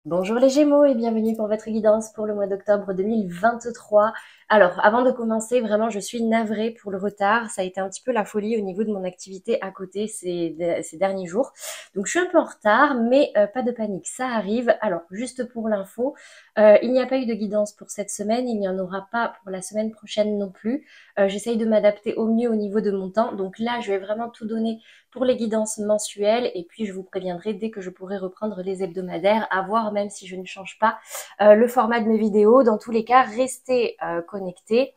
Bonjour les Gémeaux et bienvenue pour votre guidance pour le mois d'octobre 2023. Alors, avant de commencer, vraiment, je suis navrée pour le retard. Ça a été un petit peu la folie au niveau de mon activité à côté ces derniers jours. Donc, je suis un peu en retard, mais pas de panique, ça arrive. Alors, juste pour l'info, il n'y a pas eu de guidance pour cette semaine. Il n'y en aura pas pour la semaine prochaine non plus. J'essaye de m'adapter au mieux au niveau de mon temps. Donc là, je vais vraiment tout donner pour les guidances mensuelles et puis je vous préviendrai dès que je pourrai reprendre les hebdomadaires, à voir même si je ne change pas le format de mes vidéos. Dans tous les cas, restez connectés.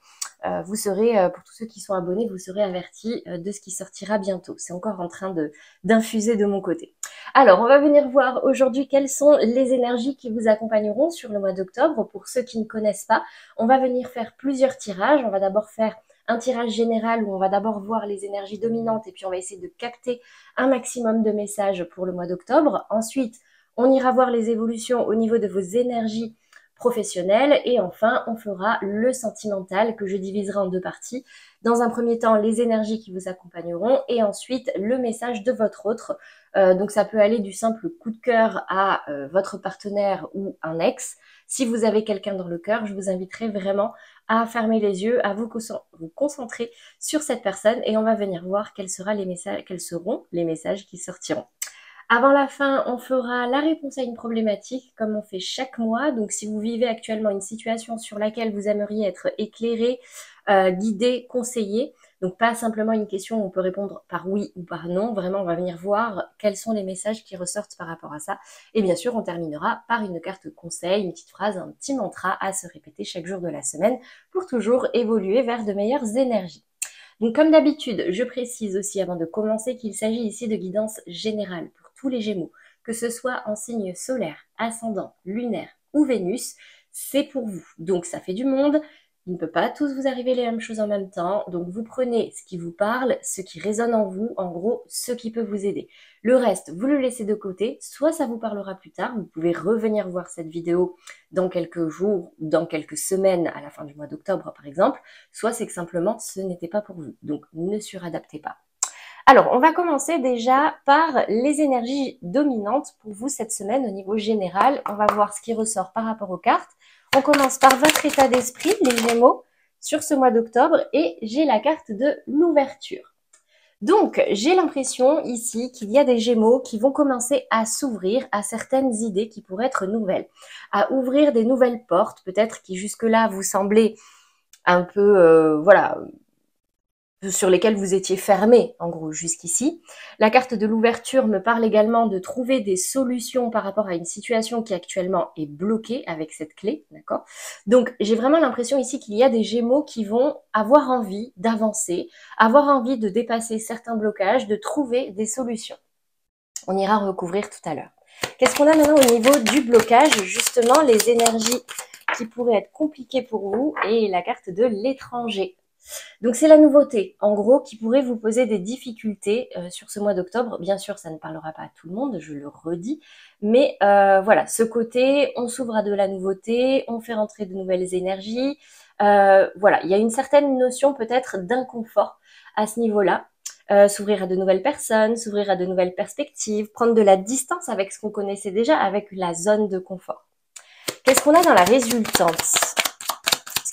Vous serez, pour tous ceux qui sont abonnés, vous serez avertis de ce qui sortira bientôt. C'est encore en train d'infuser de mon côté. Alors, on va venir voir aujourd'hui quelles sont les énergies qui vous accompagneront sur le mois d'octobre. Pour ceux qui ne connaissent pas, on va venir faire plusieurs tirages. On va d'abord faire un tirage général où on va d'abord voir les énergies dominantes et puis on va essayer de capter un maximum de messages pour le mois d'octobre. Ensuite, on ira voir les évolutions au niveau de vos énergies professionnelles et enfin, on fera le sentimental que je diviserai en deux parties. Dans un premier temps, les énergies qui vous accompagneront et ensuite le message de votre autre. Donc ça peut aller du simple coup de cœur à votre partenaire ou un ex. Si vous avez quelqu'un dans le cœur, je vous inviterai vraiment à fermer les yeux, à vous concentrer sur cette personne et on va venir voir quels seront les messages qui sortiront. Avant la fin, on fera la réponse à une problématique comme on fait chaque mois. Donc si vous vivez actuellement une situation sur laquelle vous aimeriez être éclairé, guidé, conseillé, donc pas simplement une question où on peut répondre par oui ou par non, vraiment on va venir voir quels sont les messages qui ressortent par rapport à ça. Et bien sûr, on terminera par une carte conseil, une petite phrase, un petit mantra à se répéter chaque jour de la semaine pour toujours évoluer vers de meilleures énergies. Donc comme d'habitude, je précise aussi avant de commencer qu'il s'agit ici de guidance générale pour tous les Gémeaux, que ce soit en signe solaire, ascendant, lunaire ou Vénus, c'est pour vous. Donc ça fait du monde, il ne peut pas tous vous arriver les mêmes choses en même temps, donc vous prenez ce qui vous parle, ce qui résonne en vous, en gros, ce qui peut vous aider. Le reste, vous le laissez de côté, soit ça vous parlera plus tard, vous pouvez revenir voir cette vidéo dans quelques jours, dans quelques semaines, à la fin du mois d'octobre par exemple, soit c'est que simplement ce n'était pas pour vous, donc ne suradaptez pas. Alors, on va commencer déjà par les énergies dominantes pour vous cette semaine au niveau général. On va voir ce qui ressort par rapport aux cartes. On commence par votre état d'esprit, les Gémeaux, sur ce mois d'octobre et j'ai la carte de l'ouverture. Donc, j'ai l'impression ici qu'il y a des Gémeaux qui vont commencer à s'ouvrir à certaines idées qui pourraient être nouvelles, à ouvrir des nouvelles portes, peut-être qui jusque-là vous semblaient un peu, voilà, sur lesquels vous étiez fermé, en gros, jusqu'ici. La carte de l'ouverture me parle également de trouver des solutions par rapport à une situation qui actuellement est bloquée avec cette clé, d'accord? Donc, j'ai vraiment l'impression ici qu'il y a des Gémeaux qui vont avoir envie d'avancer, avoir envie de dépasser certains blocages, de trouver des solutions. On ira recouvrir tout à l'heure. Qu'est-ce qu'on a maintenant au niveau du blocage? Justement, les énergies qui pourraient être compliquées pour vous et la carte de l'étranger. Donc c'est la nouveauté, en gros, qui pourrait vous poser des difficultés sur ce mois d'octobre. Bien sûr, ça ne parlera pas à tout le monde, je le redis. Mais voilà, ce côté, on s'ouvre à de la nouveauté, on fait rentrer de nouvelles énergies. Voilà, il y a une certaine notion peut-être d'inconfort à ce niveau-là. S'ouvrir à de nouvelles personnes, s'ouvrir à de nouvelles perspectives, prendre de la distance avec ce qu'on connaissait déjà, avec la zone de confort. Qu'est-ce qu'on a dans la résultante ?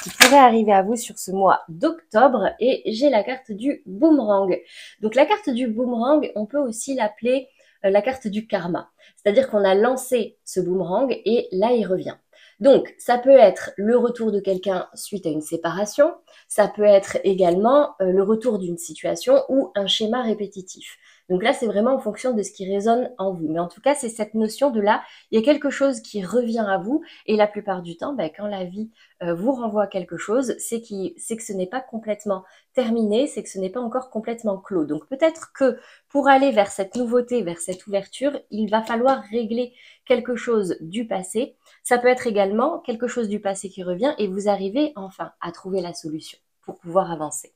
Qui pourrait arriver à vous sur ce mois d'octobre et j'ai la carte du boomerang. Donc la carte du boomerang, on peut aussi l'appeler la carte du karma. C'est-à-dire qu'on a lancé ce boomerang et là il revient. Donc ça peut être le retour de quelqu'un suite à une séparation, ça peut être également le retour d'une situation ou un schéma répétitif. Donc là, c'est vraiment en fonction de ce qui résonne en vous. Mais en tout cas, c'est cette notion de là, il y a quelque chose qui revient à vous. Et la plupart du temps, quand la vie vous renvoie quelque chose, c'est que ce n'est pas complètement terminé, c'est que ce n'est pas encore complètement clos. Donc peut-être que pour aller vers cette nouveauté, vers cette ouverture, il va falloir régler quelque chose du passé. Ça peut être également quelque chose du passé qui revient et vous arrivez enfin à trouver la solution pour pouvoir avancer.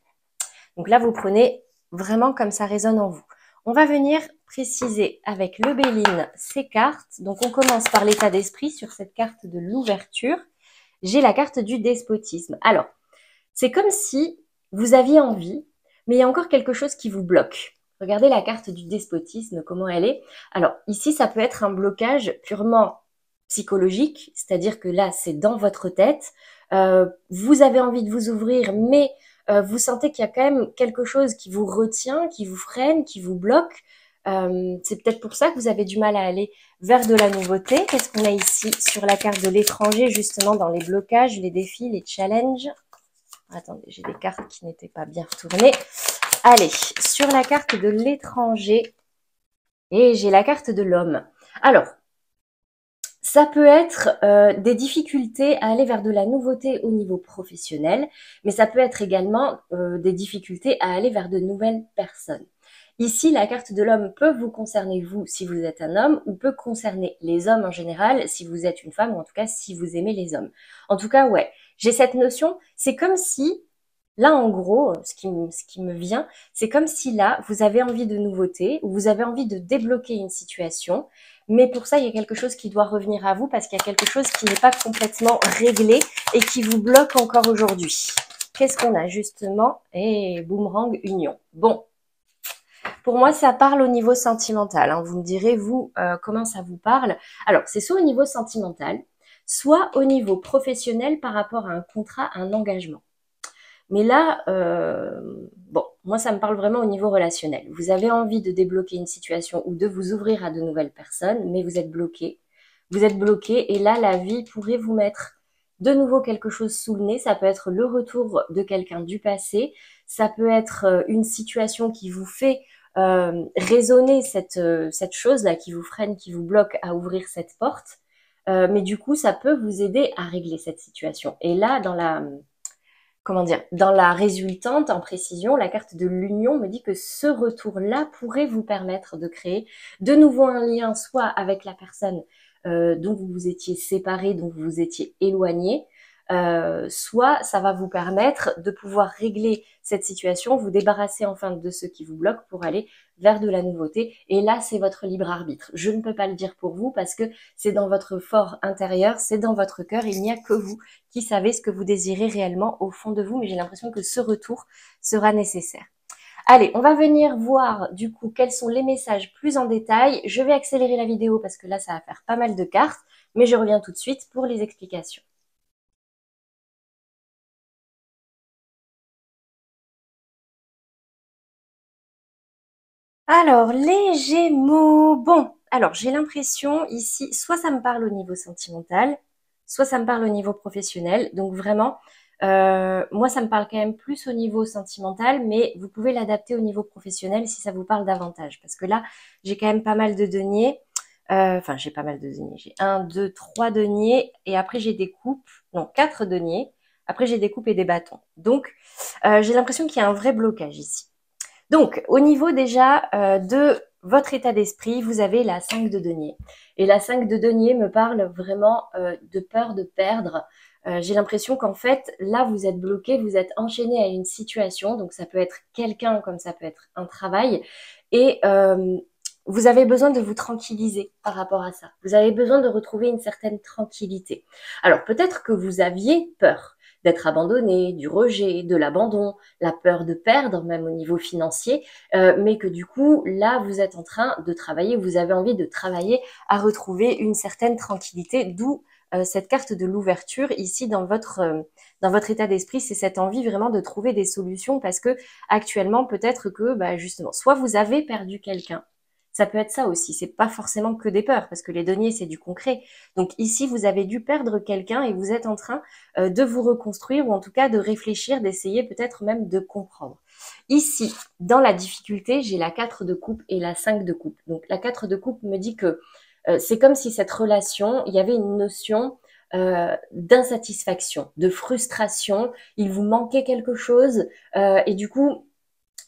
Donc là, vous prenez vraiment comme ça résonne en vous. On va venir préciser avec le Béline ces cartes. Donc, on commence par l'état d'esprit sur cette carte de l'ouverture. J'ai la carte du despotisme. Alors, c'est comme si vous aviez envie, mais il y a encore quelque chose qui vous bloque. Regardez la carte du despotisme, comment elle est. Alors, ici, ça peut être un blocage purement psychologique, c'est-à-dire que là, c'est dans votre tête. Vous avez envie de vous ouvrir, mais vous sentez qu'il y a quand même quelque chose qui vous retient, qui vous freine, qui vous bloque. C'est peut-être pour ça que vous avez du mal à aller vers de la nouveauté. Qu'est-ce qu'on a ici sur la carte de l'étranger, justement, dans les blocages, les défis, les challenges? Attendez, j'ai des cartes qui n'étaient pas bien retournées. Allez, sur la carte de l'étranger, et j'ai la carte de l'homme. Alors, ça peut être des difficultés à aller vers de la nouveauté au niveau professionnel, mais ça peut être également des difficultés à aller vers de nouvelles personnes. Ici, la carte de l'homme peut vous concerner vous si vous êtes un homme, ou peut concerner les hommes en général si vous êtes une femme, ou en tout cas si vous aimez les hommes. En tout cas, ouais, j'ai cette notion, c'est comme si, là en gros, ce qui me vient, c'est comme si là, vous avez envie de nouveauté, ou vous avez envie de débloquer une situation, mais pour ça, il y a quelque chose qui doit revenir à vous, parce qu'il y a quelque chose qui n'est pas complètement réglé et qui vous bloque encore aujourd'hui. Qu'est-ce qu'on a justement? Et boomerang union. Bon. Pour moi, ça parle au niveau sentimental. Hein. Vous me direz, vous, comment ça vous parle? Alors, c'est soit au niveau sentimental, soit au niveau professionnel par rapport à un contrat, un engagement. Mais là, bon, moi, ça me parle vraiment au niveau relationnel. Vous avez envie de débloquer une situation ou de vous ouvrir à de nouvelles personnes, mais vous êtes bloqué. Vous êtes bloqué et là, la vie pourrait vous mettre de nouveau quelque chose sous le nez. Ça peut être le retour de quelqu'un du passé. Ça peut être une situation qui vous fait raisonner cette chose-là qui vous freine, qui vous bloque à ouvrir cette porte. Mais du coup, ça peut vous aider à régler cette situation. Et là, dans la résultante, en précision, la carte de l'union me dit que ce retour-là pourrait vous permettre de créer de nouveau un lien, soit avec la personne dont vous vous étiez séparé, dont vous vous étiez éloigné, soit ça va vous permettre de pouvoir régler cette situation, vous débarrasser enfin de ce qui vous bloque pour aller vers de la nouveauté. Et là, c'est votre libre arbitre. Je ne peux pas le dire pour vous parce que c'est dans votre fort intérieur, c'est dans votre cœur. Il n'y a que vous qui savez ce que vous désirez réellement au fond de vous. Mais j'ai l'impression que ce retour sera nécessaire. Allez, on va venir voir du coup quels sont les messages plus en détail. Je vais accélérer la vidéo parce que là, ça va faire pas mal de cartes. Mais je reviens tout de suite pour les explications. Alors, les Gémeaux. Bon, alors j'ai l'impression ici, soit ça me parle au niveau sentimental, soit ça me parle au niveau professionnel. Donc vraiment, moi ça me parle quand même plus au niveau sentimental, mais vous pouvez l'adapter au niveau professionnel si ça vous parle davantage. Parce que là, j'ai quand même pas mal de deniers. Enfin, j'ai pas mal de deniers. J'ai un, deux, trois deniers, et après j'ai des coupes. Non, quatre deniers. Après j'ai des coupes et des bâtons. Donc, j'ai l'impression qu'il y a un vrai blocage ici. Donc, au niveau déjà de votre état d'esprit, vous avez la 5 de denier. Et la 5 de denier me parle vraiment de peur de perdre. J'ai l'impression qu'en fait, là, vous êtes bloqué, vous êtes enchaîné à une situation. Donc, ça peut être quelqu'un comme ça peut être un travail. Et vous avez besoin de vous tranquilliser par rapport à ça. Vous avez besoin de retrouver une certaine tranquillité. Alors, peut-être que vous aviez peur d'être abandonné, du rejet, de l'abandon, la peur de perdre même au niveau financier, mais que du coup, là, vous êtes en train de travailler, vous avez envie de travailler à retrouver une certaine tranquillité, d'où cette carte de l'ouverture ici dans votre état d'esprit, c'est cette envie vraiment de trouver des solutions parce que actuellement, peut-être que bah, justement, soit vous avez perdu quelqu'un, ça peut être ça aussi, c'est pas forcément que des peurs, parce que les deniers, c'est du concret. Donc ici, vous avez dû perdre quelqu'un et vous êtes en train de vous reconstruire, ou en tout cas de réfléchir, d'essayer peut-être même de comprendre. Ici, dans la difficulté, j'ai la 4 de coupe et la 5 de coupe. Donc la 4 de coupe me dit que c'est comme si cette relation, il y avait une notion d'insatisfaction, de frustration, il vous manquait quelque chose, et du coup,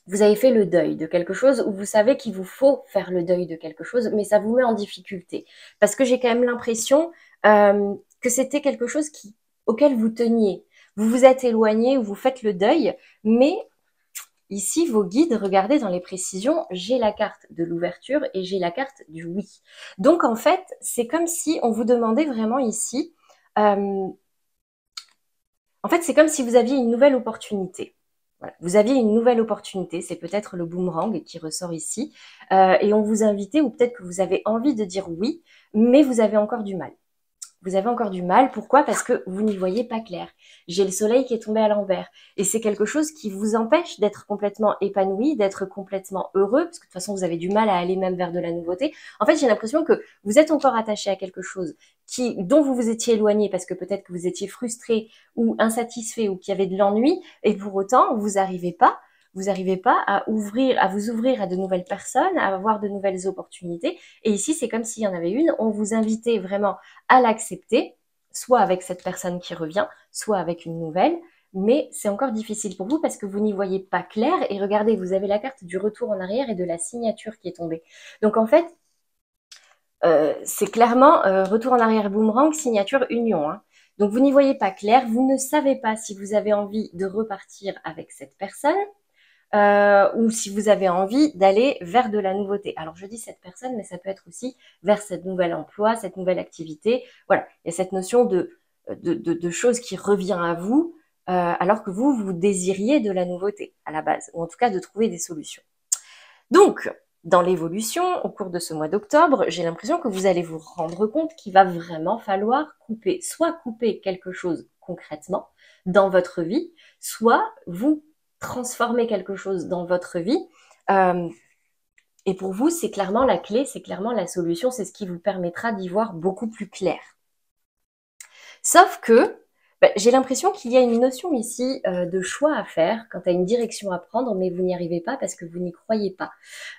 vous avez fait le deuil de quelque chose, ou vous savez qu'il vous faut faire le deuil de quelque chose, mais ça vous met en difficulté. Parce que j'ai quand même l'impression que c'était quelque chose auquel vous teniez. Vous vous êtes éloigné ou vous faites le deuil, mais ici, vos guides, regardez dans les précisions, j'ai la carte de l'ouverture et j'ai la carte du oui. Donc, en fait, c'est comme si on vous demandait vraiment ici, en fait, c'est comme si vous aviez une nouvelle opportunité. Voilà. Vous aviez une nouvelle opportunité, c'est peut-être le boomerang qui ressort ici, et on vous invitait, ou peut-être que vous avez envie de dire oui, mais vous avez encore du mal. Vous avez encore du mal. Pourquoi? Parce que vous n'y voyez pas clair. J'ai le soleil qui est tombé à l'envers. Et c'est quelque chose qui vous empêche d'être complètement épanoui, d'être complètement heureux, parce que de toute façon, vous avez du mal à aller même vers de la nouveauté. En fait, j'ai l'impression que vous êtes encore attaché à quelque chose dont vous vous étiez éloigné parce que peut-être que vous étiez frustré ou insatisfait ou qu'il y avait de l'ennui. Et pour autant, vous n'arrivez pas à vous ouvrir à de nouvelles personnes, à avoir de nouvelles opportunités. Et ici, c'est comme s'il y en avait une. On vous invitait vraiment à l'accepter, soit avec cette personne qui revient, soit avec une nouvelle. Mais c'est encore difficile pour vous parce que vous n'y voyez pas clair. Et regardez, vous avez la carte du retour en arrière et de la signature qui est tombée. Donc en fait, c'est clairement retour en arrière boomerang, signature union. Hein. Donc vous n'y voyez pas clair, vous ne savez pas si vous avez envie de repartir avec cette personne ou si vous avez envie d'aller vers de la nouveauté. Alors je dis cette personne, mais ça peut être aussi vers cette nouvel emploi, cette nouvelle activité. Voilà, il y a cette notion de chose qui revient à vous alors que vous désiriez de la nouveauté à la base, ou en tout cas de trouver des solutions. Donc, dans l'évolution, au cours de ce mois d'octobre, j'ai l'impression que vous allez vous rendre compte qu'il va vraiment falloir soit couper quelque chose concrètement dans votre vie, soit vous transformer quelque chose dans votre vie. Et pour vous, c'est clairement la clé, c'est clairement la solution, c'est ce qui vous permettra d'y voir beaucoup plus clair. Sauf que j'ai l'impression qu'il y a une notion ici de choix à faire quant à une direction à prendre, mais vous n'y arrivez pas parce que vous n'y croyez pas.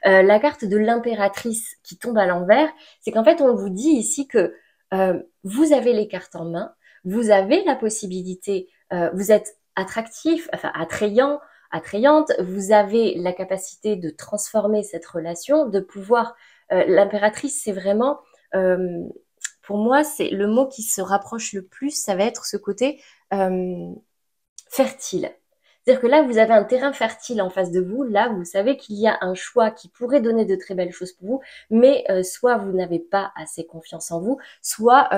La carte de l'impératrice qui tombe à l'envers, c'est qu'en fait, on vous dit ici que vous avez les cartes en main, vous avez la possibilité, vous êtes attractif, enfin attrayant, attrayante, vous avez la capacité de transformer cette relation, de pouvoir... l'impératrice, c'est vraiment... pour moi, c'est le mot qui se rapproche le plus, ça va être ce côté fertile. C'est-à-dire que là, vous avez un terrain fertile en face de vous. Là, vous savez qu'il y a un choix qui pourrait donner de très belles choses pour vous, mais soit vous n'avez pas assez confiance en vous, soit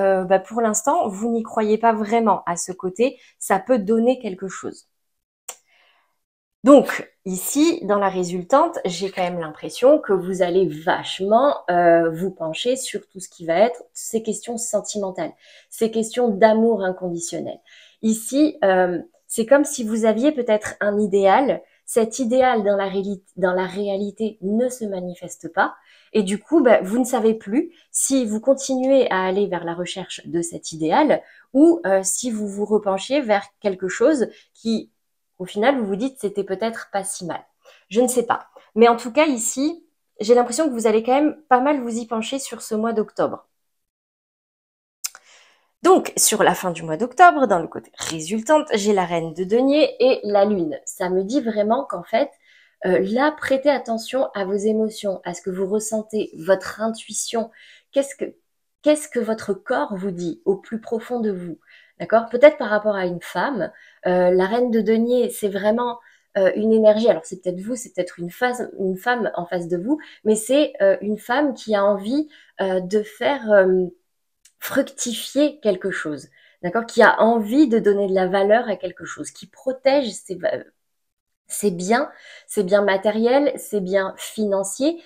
pour l'instant, vous n'y croyez pas vraiment à ce côté. Ça peut donner quelque chose. Donc, ici, dans la résultante, j'ai quand même l'impression que vous allez vachement vous pencher sur tout ce qui va être ces questions sentimentales, ces questions d'amour inconditionnel. Ici, c'est comme si vous aviez peut-être un idéal. Cet idéal dans la réalité ne se manifeste pas. Et du coup, vous ne savez plus si vous continuez à aller vers la recherche de cet idéal ou si vous vous repenchiez vers quelque chose qui au final, vous vous dites c'était peut-être pas si mal. Je ne sais pas. Mais en tout cas, ici, j'ai l'impression que vous allez quand même pas mal vous y pencher sur ce mois d'octobre. Donc, sur la fin du mois d'octobre, dans le côté résultante, j'ai la reine de denier et la lune. Ça me dit vraiment qu'en fait, là, prêtez attention à vos émotions, à ce que vous ressentez, votre intuition. Qu'est-ce que votre corps vous dit au plus profond de vous? D'accord? Peut-être par rapport à une femme. La reine de denier, c'est vraiment une énergie. Alors, c'est peut-être vous, c'est peut-être une femme en face de vous, mais c'est une femme qui a envie de faire fructifier quelque chose. D'accord? Qui a envie de donner de la valeur à quelque chose, qui protège c'est bien matériel, c'est bien financier.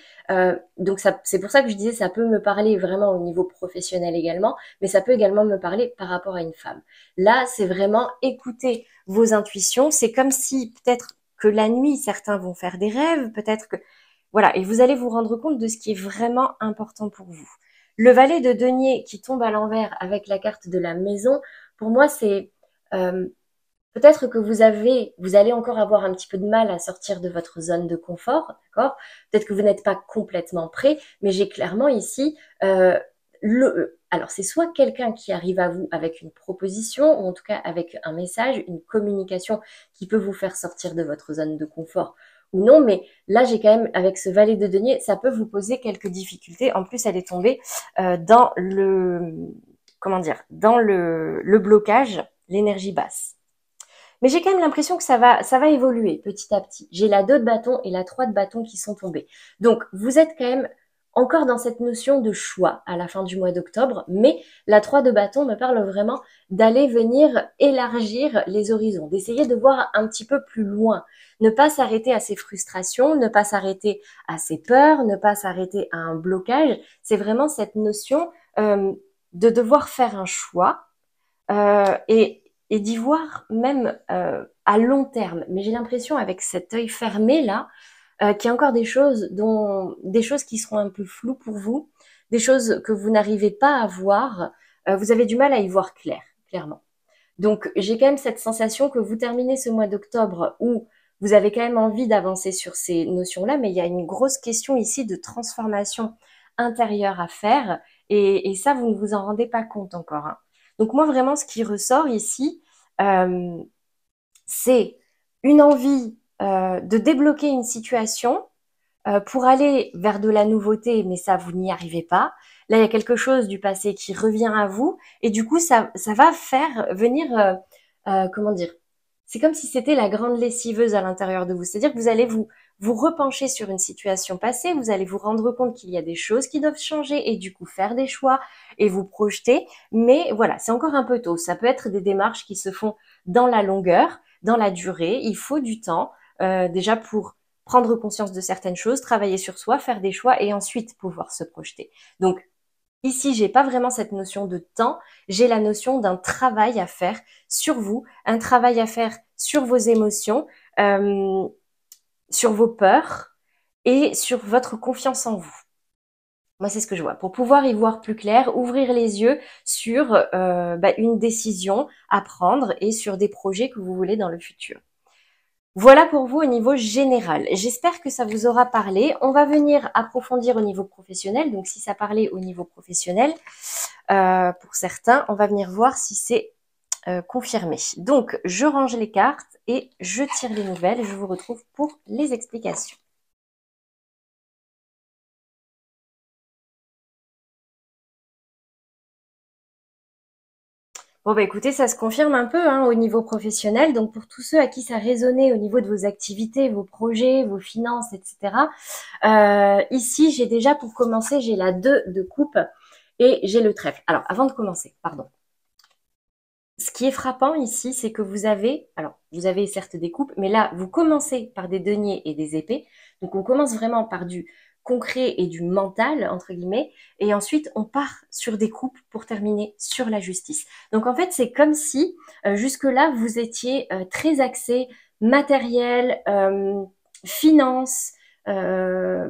Donc c'est pour ça que je disais ça peut me parler vraiment au niveau professionnel également, mais ça peut également me parler par rapport à une femme. Là, c'est vraiment écouter vos intuitions. C'est comme si peut-être que la nuit, certains vont faire des rêves, peut-être que voilà, et vous allez vous rendre compte de ce qui est vraiment important pour vous. Le valet de denier qui tombe à l'envers avec la carte de la maison, pour moi, c'est peut-être que vous allez encore avoir un petit peu de mal à sortir de votre zone de confort, d'accord? Peut-être que vous n'êtes pas complètement prêt, mais j'ai clairement ici alors c'est soit quelqu'un qui arrive à vous avec une proposition, ou en tout cas avec un message, une communication qui peut vous faire sortir de votre zone de confort ou non, mais là j'ai quand même, avec ce valet de denier, ça peut vous poser quelques difficultés. En plus, elle est tombée dans le blocage, l'énergie basse. Mais j'ai quand même l'impression que ça va évoluer petit à petit. J'ai la 2 de bâton et la 3 de bâton qui sont tombés. Donc, vous êtes quand même encore dans cette notion de choix à la fin du mois d'octobre, mais la 3 de bâton me parle vraiment d'aller venir élargir les horizons, d'essayer de voir un petit peu plus loin, ne pas s'arrêter à ses frustrations, ne pas s'arrêter à ses peurs, ne pas s'arrêter à un blocage. C'est vraiment cette notion de devoir faire un choix et d'y voir même à long terme. Mais j'ai l'impression avec cet œil fermé là, qu'il y a encore des choses qui seront un peu floues pour vous, des choses que vous n'arrivez pas à voir. Vous avez du mal à y voir clair, clairement. Donc j'ai quand même cette sensation que vous terminez ce mois d'octobre où vous avez quand même envie d'avancer sur ces notions-là, mais il y a une grosse question ici de transformation intérieure à faire, et ça, vous ne vous en rendez pas compte encore, hein. Donc moi, vraiment, ce qui ressort ici, euh, c'est une envie de débloquer une situation pour aller vers de la nouveauté, mais ça, vous n'y arrivez pas. Là, il y a quelque chose du passé qui revient à vous, et du coup, ça va faire venir, comment dire, c'est comme si c'était la grande lessiveuse à l'intérieur de vous. C'est-à-dire que vous allez vous repencher sur une situation passée, vous allez vous rendre compte qu'il y a des choses qui doivent changer, et du coup faire des choix, et vous projeter. Mais voilà, c'est encore un peu tôt. Ça peut être des démarches qui se font dans la longueur, dans la durée. Il faut du temps, déjà pour prendre conscience de certaines choses, travailler sur soi, faire des choix et ensuite pouvoir se projeter. Donc ici, j'ai pas vraiment cette notion de temps, j'ai la notion d'un travail à faire sur vous, un travail à faire sur vos émotions, euh, sur vos peurs et sur votre confiance en vous. Moi, c'est ce que je vois. Pour pouvoir y voir plus clair, ouvrir les yeux sur une décision à prendre et sur des projets que vous voulez dans le futur. Voilà pour vous au niveau général. J'espère que ça vous aura parlé. On va venir approfondir au niveau professionnel. Donc, si ça parlait au niveau professionnel, pour certains, on va venir voir si c'est confirmé. Donc, je range les cartes et je tire les nouvelles. Je vous retrouve pour les explications. Bon, bah écoutez, ça se confirme un peu hein, au niveau professionnel. Donc, pour tous ceux à qui ça résonnait au niveau de vos activités, vos projets, vos finances, etc. Ici, j'ai déjà, pour commencer, j'ai la 2 de coupe et j'ai le trèfle. Alors, avant de commencer, pardon. Ce qui est frappant ici, c'est que vous avez certes des coupes, mais là, vous commencez par des deniers et des épées. Donc, on commence vraiment par du concret et du mental, entre guillemets, et ensuite, on part sur des coupes pour terminer sur la justice. Donc, en fait, c'est comme si, jusque-là, vous étiez très axé matériel, finance, euh,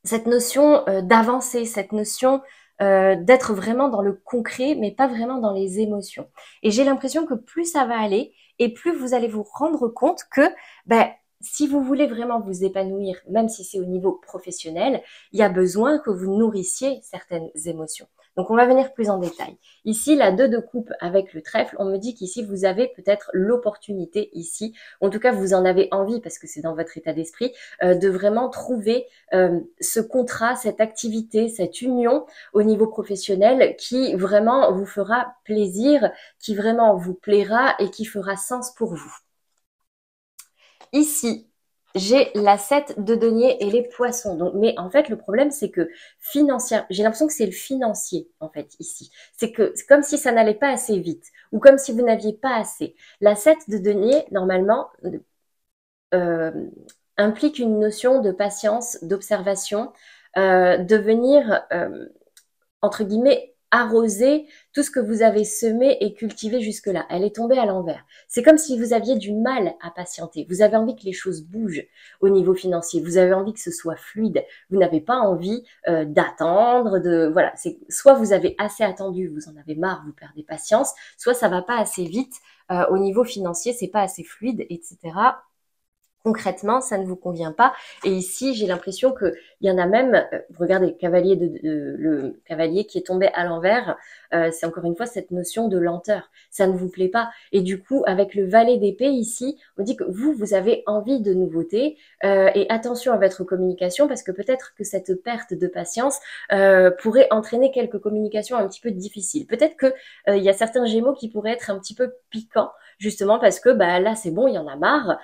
cette notion d'avancer, cette notion d'être vraiment dans le concret, mais pas vraiment dans les émotions. Et j'ai l'impression que plus ça va aller, et plus vous allez vous rendre compte que ben, si vous voulez vraiment vous épanouir, même si c'est au niveau professionnel, il y a besoin que vous nourrissiez certaines émotions. Donc on va venir plus en détail. Ici, la 2 de coupe avec le trèfle, on me dit qu'ici, vous avez peut-être l'opportunité ici, en tout cas vous en avez envie parce que c'est dans votre état d'esprit, de vraiment trouver ce contrat, cette activité, cette union au niveau professionnel qui vraiment vous fera plaisir, qui vraiment vous plaira et qui fera sens pour vous. Ici, j'ai la 7 de denier et les poissons. Donc, mais en fait, le problème, c'est que financière, j'ai l'impression que c'est le financier, en fait, ici. C'est comme si ça n'allait pas assez vite ou comme si vous n'aviez pas assez. La 7 de denier, normalement, euh, implique une notion de patience, d'observation, de venir, entre guillemets, arroser tout ce que vous avez semé et cultivé jusque-là. Elle est tombée à l'envers. C'est comme si vous aviez du mal à patienter. Vous avez envie que les choses bougent au niveau financier. Vous avez envie que ce soit fluide. Vous n'avez pas envie d'attendre. Voilà. C'est soit vous avez assez attendu, vous en avez marre, vous perdez patience. Soit ça va pas assez vite au niveau financier, c'est pas assez fluide, etc. Concrètement, ça ne vous convient pas. Et ici, j'ai l'impression qu'il y en a même, regardez, le cavalier qui est tombé à l'envers, c'est encore une fois cette notion de lenteur. Ça ne vous plaît pas. Et du coup, avec le valet d'épée ici, on dit que vous avez envie de nouveautés. Et attention à votre communication parce que peut-être que cette perte de patience pourrait entraîner quelques communications un petit peu difficiles. Peut-être que il y a certains Gémeaux qui pourraient être un petit peu piquants justement parce que bah, là c'est bon, il y en a marre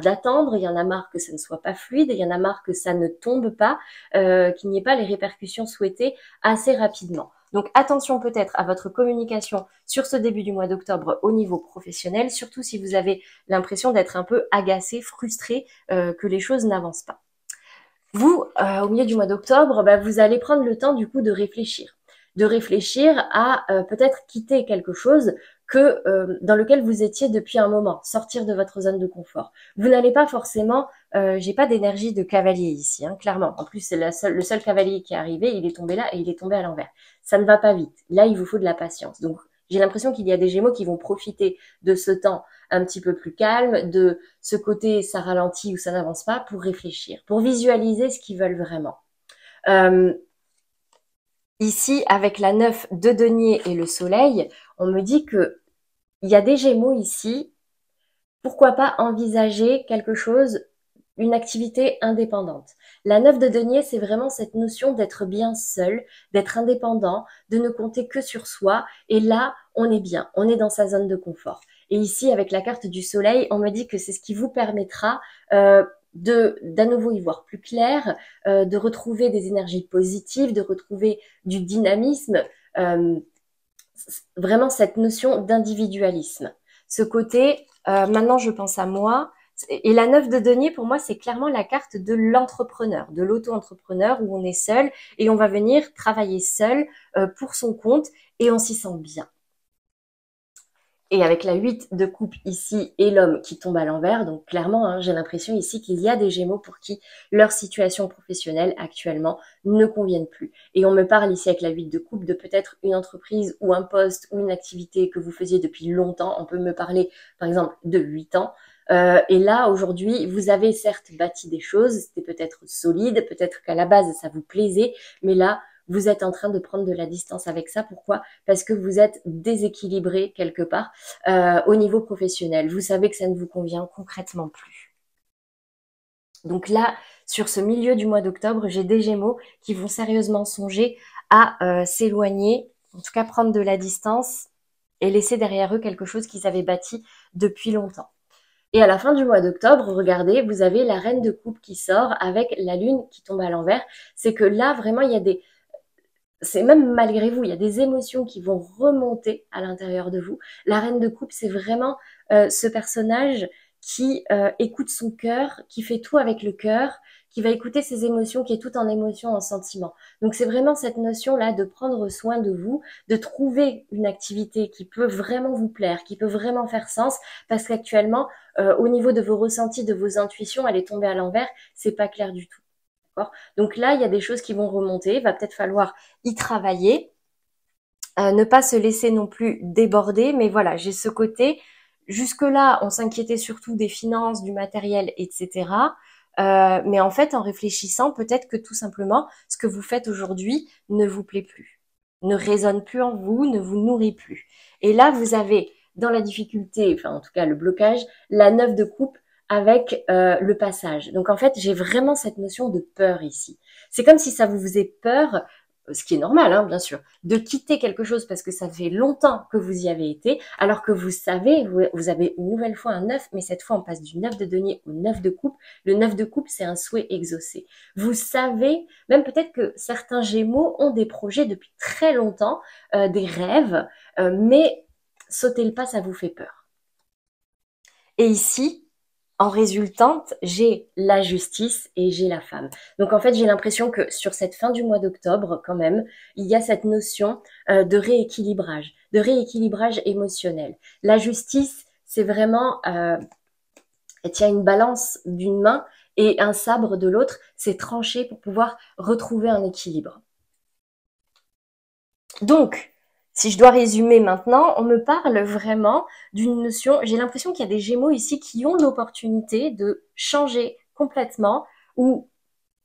d'attendre, il y en a marre que ça ne soit pas fluide, il y en a marre que ça ne tombe pas, qu'il n'y ait pas les répercussions souhaitées assez rapidement. Donc attention peut-être à votre communication sur ce début du mois d'octobre au niveau professionnel, surtout si vous avez l'impression d'être un peu agacé, frustré, que les choses n'avancent pas. Vous, au milieu du mois d'octobre, bah, vous allez prendre le temps du coup de réfléchir à peut-être quitter quelque chose dans lequel vous étiez depuis un moment, sortir de votre zone de confort. Vous n'allez pas forcément, j'ai pas d'énergie de cavalier ici, hein, clairement. En plus, c'est le seul cavalier qui est arrivé, il est tombé là et il est tombé à l'envers. Ça ne va pas vite. Là, il vous faut de la patience. Donc, j'ai l'impression qu'il y a des Gémeaux qui vont profiter de ce temps un petit peu plus calme, de ce côté ça ralentit ou ça n'avance pas pour réfléchir, pour visualiser ce qu'ils veulent vraiment. Ici, avec la 9 de denier et le soleil, on me dit que il y a des Gémeaux ici. Pourquoi pas envisager quelque chose, une activité indépendante. La 9 de denier, c'est vraiment cette notion d'être bien seul, d'être indépendant, de ne compter que sur soi. Et là, on est bien, on est dans sa zone de confort. Et ici, avec la carte du soleil, on me dit que c'est ce qui vous permettra d'à nouveau y voir plus clair, de retrouver des énergies positives, de retrouver du dynamisme, vraiment cette notion d'individualisme. Ce côté, maintenant je pense à moi, et la 9 de denier, pour moi, c'est clairement la carte de l'entrepreneur, de l'auto-entrepreneur où on est seul et on va venir travailler seul pour son compte et on s'y sent bien. Et avec la 8 de coupe ici et l'homme qui tombe à l'envers, donc clairement, hein, j'ai l'impression ici qu'il y a des Gémeaux pour qui leur situation professionnelle actuellement ne convienne plus. Et on me parle ici avec la 8 de coupe de peut-être une entreprise ou un poste ou une activité que vous faisiez depuis longtemps. On peut me parler par exemple de 8 ans. Et là, aujourd'hui, vous avez certes bâti des choses, c'était peut-être solide, peut-être qu'à la base, ça vous plaisait, mais là, vous êtes en train de prendre de la distance avec ça. Pourquoi? Parce que vous êtes déséquilibré quelque part au niveau professionnel. Vous savez que ça ne vous convient concrètement plus. Donc là, sur ce milieu du mois d'octobre, j'ai des Gémeaux qui vont sérieusement songer à s'éloigner, en tout cas prendre de la distance et laisser derrière eux quelque chose qu'ils avaient bâti depuis longtemps. Et à la fin du mois d'octobre, regardez, vous avez la reine de coupe qui sort avec la lune qui tombe à l'envers. C'est que là, vraiment, il y a des... C'est même malgré vous, il y a des émotions qui vont remonter à l'intérieur de vous. La reine de coupe, c'est vraiment ce personnage qui écoute son cœur, qui fait tout avec le cœur, qui va écouter ses émotions, qui est tout en émotion, en sentiment. Donc c'est vraiment cette notion-là de prendre soin de vous, de trouver une activité qui peut vraiment vous plaire, qui peut vraiment faire sens, parce qu'actuellement, au niveau de vos ressentis, de vos intuitions, elle est tombée à l'envers, c'est pas clair du tout. Donc là, il y a des choses qui vont remonter, il va peut-être falloir y travailler, ne pas se laisser non plus déborder, mais voilà, j'ai ce côté, jusque-là, on s'inquiétait surtout des finances, du matériel, etc. Mais en fait, en réfléchissant, peut-être que tout simplement, ce que vous faites aujourd'hui ne vous plaît plus, ne résonne plus en vous, ne vous nourrit plus. Et là, vous avez dans la difficulté, enfin en tout cas le blocage, la 9 de coupe avec le passage. Donc en fait, j'ai vraiment cette notion de peur ici. C'est comme si ça vous faisait peur, ce qui est normal, hein, bien sûr, de quitter quelque chose parce que ça fait longtemps que vous y avez été, alors que vous savez, vous avez une nouvelle fois un 9, mais cette fois on passe du 9 de denier au 9 de coupe. Le 9 de coupe, c'est un souhait exaucé. Vous savez, même peut-être que certains Gémeaux ont des projets depuis très longtemps, des rêves, mais sauter le pas, ça vous fait peur. Et ici, en résultante, j'ai la justice et j'ai la femme. Donc en fait, j'ai l'impression que sur cette fin du mois d'octobre, quand même, il y a cette notion de rééquilibrage émotionnel. La justice, c'est vraiment, elle tient une balance d'une main et un sabre de l'autre, c'est tranché pour pouvoir retrouver un équilibre. Donc, si je dois résumer maintenant, on me parle vraiment d'une notion, j'ai l'impression qu'il y a des Gémeaux ici qui ont l'opportunité de changer complètement ou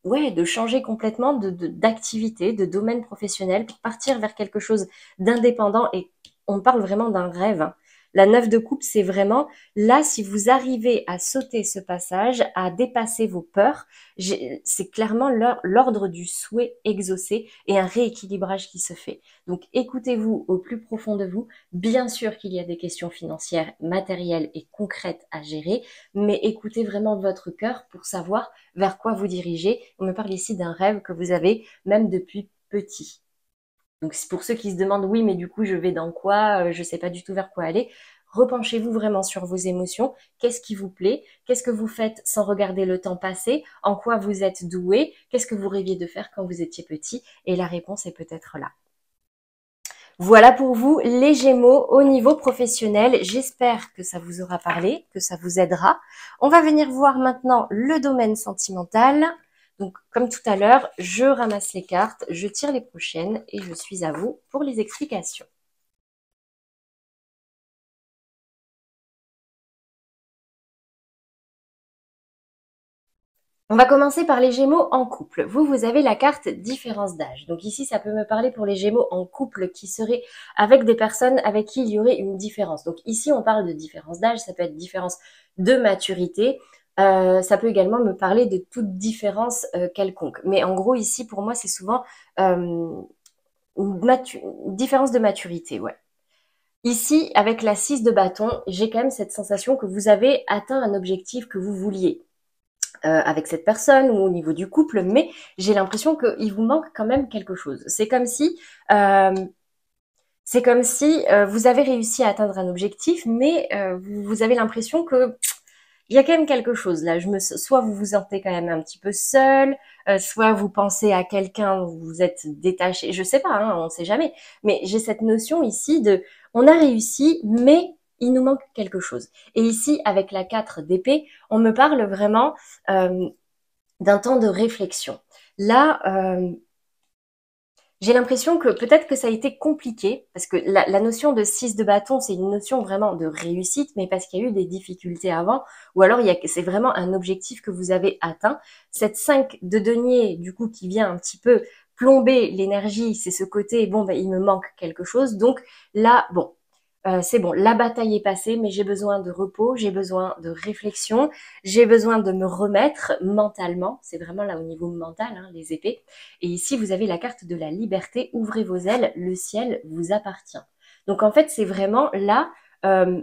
ouais, de changer complètement d'activité, de domaine professionnel pour partir vers quelque chose d'indépendant et on parle vraiment d'un rêve, hein. La 9 de coupe, c'est vraiment là, si vous arrivez à sauter ce passage, à dépasser vos peurs, c'est clairement l'ordre du souhait exaucé et un rééquilibrage qui se fait. Donc écoutez-vous au plus profond de vous. Bien sûr qu'il y a des questions financières, matérielles et concrètes à gérer, mais écoutez vraiment votre cœur pour savoir vers quoi vous dirigez. On me parle ici d'un rêve que vous avez même depuis petit. Donc pour ceux qui se demandent, oui, mais du coup, je vais dans quoi, je ne sais pas du tout vers quoi aller, repenchez-vous vraiment sur vos émotions. Qu'est-ce qui vous plaît? Qu'est-ce que vous faites sans regarder le temps passer? En quoi vous êtes doué? Qu'est-ce que vous rêviez de faire quand vous étiez petit? Et la réponse est peut-être là. Voilà pour vous les Gémeaux au niveau professionnel. J'espère que ça vous aura parlé, que ça vous aidera. On va venir voir maintenant le domaine sentimental. Donc, comme tout à l'heure, je ramasse les cartes, je tire les prochaines et je suis à vous pour les explications. On va commencer par les Gémeaux en couple. Vous avez la carte différence d'âge. Donc ici, ça peut me parler pour les Gémeaux en couple qui seraient avec des personnes avec qui il y aurait une différence. Donc ici, on parle de différence d'âge, ça peut être différence de maturité. Ça peut également me parler de toute différence quelconque. Mais en gros, ici, pour moi, c'est souvent une différence de maturité, ouais. Ici, avec la 6 de bâton, j'ai quand même cette sensation que vous avez atteint un objectif que vous vouliez avec cette personne ou au niveau du couple, mais j'ai l'impression qu'il vous manque quand même quelque chose. Euh, c'est comme si vous avez réussi à atteindre un objectif, mais vous avez l'impression que il y a quand même quelque chose là. Soit vous vous sentez quand même un petit peu seul, soit vous pensez à quelqu'un, vous êtes détaché. Je sais pas, hein, on ne sait jamais. Mais j'ai cette notion ici de, on a réussi, mais il nous manque quelque chose. Et ici, avec la 4 d'épée, on me parle vraiment euh, d'un temps de réflexion. Là, j'ai l'impression que peut-être que ça a été compliqué, parce que la notion de 6 de bâton, c'est une notion vraiment de réussite, mais parce qu'il y a eu des difficultés avant, ou alors c'est vraiment un objectif que vous avez atteint. Cette 5 de denier, du coup, qui vient un petit peu plomber l'énergie, c'est ce côté, bon, ben, il me manque quelque chose. Donc là, bon, c'est bon, la bataille est passée, mais j'ai besoin de repos, j'ai besoin de réflexion, j'ai besoin de me remettre mentalement. C'est vraiment là au niveau mental, hein, les épées. Et ici, vous avez la carte de la liberté. Ouvrez vos ailes, le ciel vous appartient. Donc en fait, c'est vraiment là, euh,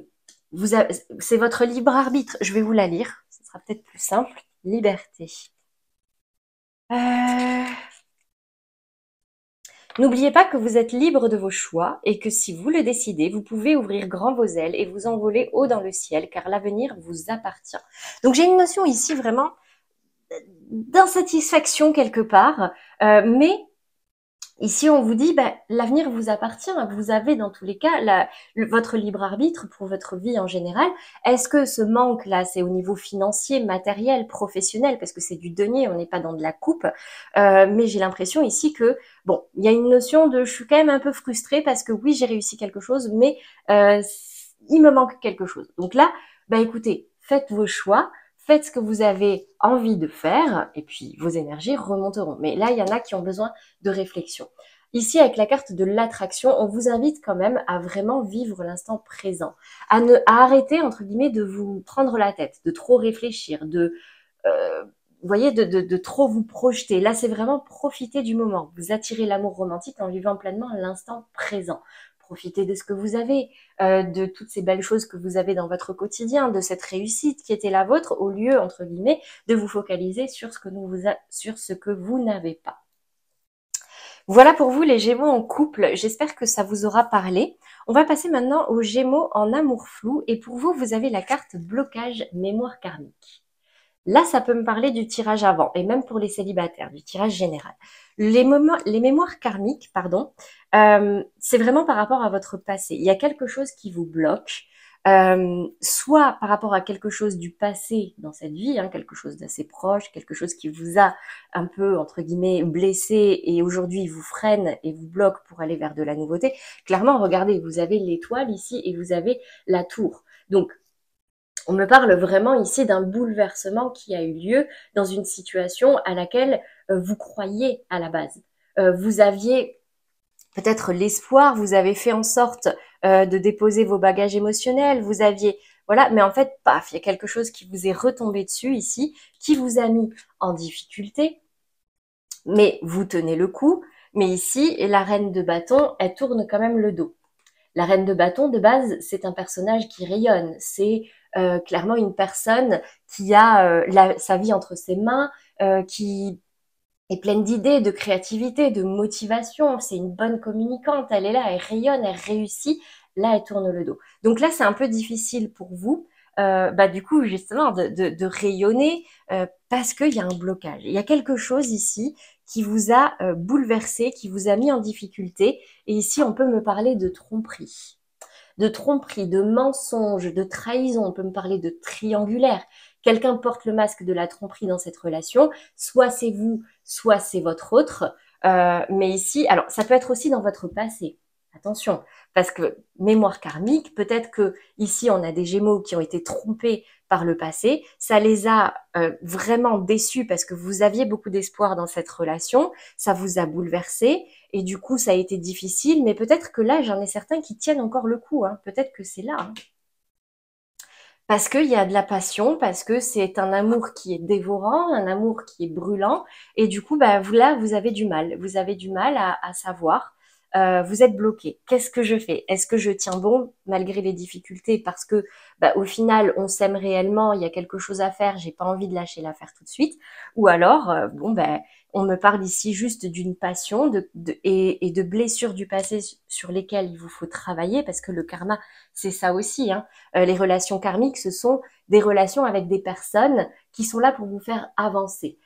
c'est votre libre arbitre. Je vais vous la lire, ce sera peut-être plus simple. Liberté. Euh, N'oubliez pas que vous êtes libre de vos choix et que si vous le décidez, vous pouvez ouvrir grand vos ailes et vous envoler haut dans le ciel car l'avenir vous appartient. Donc j'ai une notion ici vraiment d'insatisfaction quelque part, mais ici on vous dit bah, l'avenir vous appartient, vous avez dans tous les cas votre libre arbitre pour votre vie en général. Est-ce que ce manque là c'est au niveau financier, matériel, professionnel, parce que c'est du denier, on n'est pas dans de la coupe, mais j'ai l'impression ici que bon, il y a une notion de je suis quand même un peu frustrée parce que oui j'ai réussi quelque chose, mais il me manque quelque chose. Donc là, bah écoutez, faites vos choix. Faites ce que vous avez envie de faire et puis vos énergies remonteront. Mais là, il y en a qui ont besoin de réflexion. Ici, avec la carte de l'attraction, on vous invite quand même à vraiment vivre l'instant présent, à arrêter, entre guillemets, de vous prendre la tête, de trop réfléchir, vous voyez, de trop vous projeter. Là, c'est vraiment profiter du moment. Vous attirez l'amour romantique en vivant pleinement l'instant présent. Profitez de ce que vous avez, de toutes ces belles choses que vous avez dans votre quotidien, de cette réussite qui était la vôtre, au lieu, entre guillemets, de vous focaliser sur sur ce que vous n'avez pas. Voilà pour vous les Gémeaux en couple. J'espère que ça vous aura parlé. On va passer maintenant aux Gémeaux en amour flou. Et pour vous, vous avez la carte blocage mémoire karmique. Là, ça peut me parler du tirage avant, et même pour les célibataires, du tirage général. Les mémoires karmiques, pardon, c'est vraiment par rapport à votre passé. Il y a quelque chose qui vous bloque, soit par rapport à quelque chose du passé dans cette vie, hein, quelque chose d'assez proche, quelque chose qui vous a un peu, entre guillemets, blessé et aujourd'hui vous freine et vous bloque pour aller vers de la nouveauté. Clairement, regardez, vous avez l'étoile ici et vous avez la tour. Donc, on me parle vraiment ici d'un bouleversement qui a eu lieu dans une situation à laquelle vous croyiez à la base. Vous aviez peut-être l'espoir, vous avez fait en sorte de déposer vos bagages émotionnels, vous aviez, voilà, mais en fait, paf, il y a quelque chose qui vous est retombé dessus ici, qui vous a mis en difficulté, mais vous tenez le coup. Mais ici, la reine de bâton, elle tourne quand même le dos. La reine de bâton, de base, c'est un personnage qui rayonne. C'est clairement une personne qui a sa vie entre ses mains, qui est pleine d'idées, de créativité, de motivation. C'est une bonne communicante. Elle est là, elle rayonne, elle réussit. Là, elle tourne le dos. Donc là, c'est un peu difficile pour vous, du coup, justement, de rayonner parce qu'il y a un blocage. Il y a quelque chose ici qui vous a bouleversé, qui vous a mis en difficulté. Et ici, on peut me parler de tromperie, de mensonge, de trahison. On peut me parler de triangulaire. Quelqu'un porte le masque de la tromperie dans cette relation. Soit c'est vous, soit c'est votre autre. Mais ici, alors ça peut être aussi dans votre passé. Attention, parce que mémoire karmique, peut-être que ici on a des Gémeaux qui ont été trompés par le passé, ça les a vraiment déçus parce que vous aviez beaucoup d'espoir dans cette relation, ça vous a bouleversé et du coup ça a été difficile, mais peut-être que là j'en ai certains qui tiennent encore le coup, hein. Peut-être que c'est là, hein. Parce qu'il y a de la passion, parce que c'est un amour qui est dévorant, un amour qui est brûlant, et du coup, vous, là, vous avez du mal à savoir, vous êtes bloqué. Qu'est-ce que je fais? Est-ce que je tiens bon malgré les difficultés parce que, au final, on s'aime réellement, il y a quelque chose à faire, j'ai pas envie de lâcher l'affaire tout de suite, ou alors, on me parle ici juste d'une passion et de blessures du passé sur lesquelles il vous faut travailler, parce que le karma, c'est ça aussi, hein. Les relations karmiques, ce sont des relations avec des personnes qui sont là pour vous faire avancer,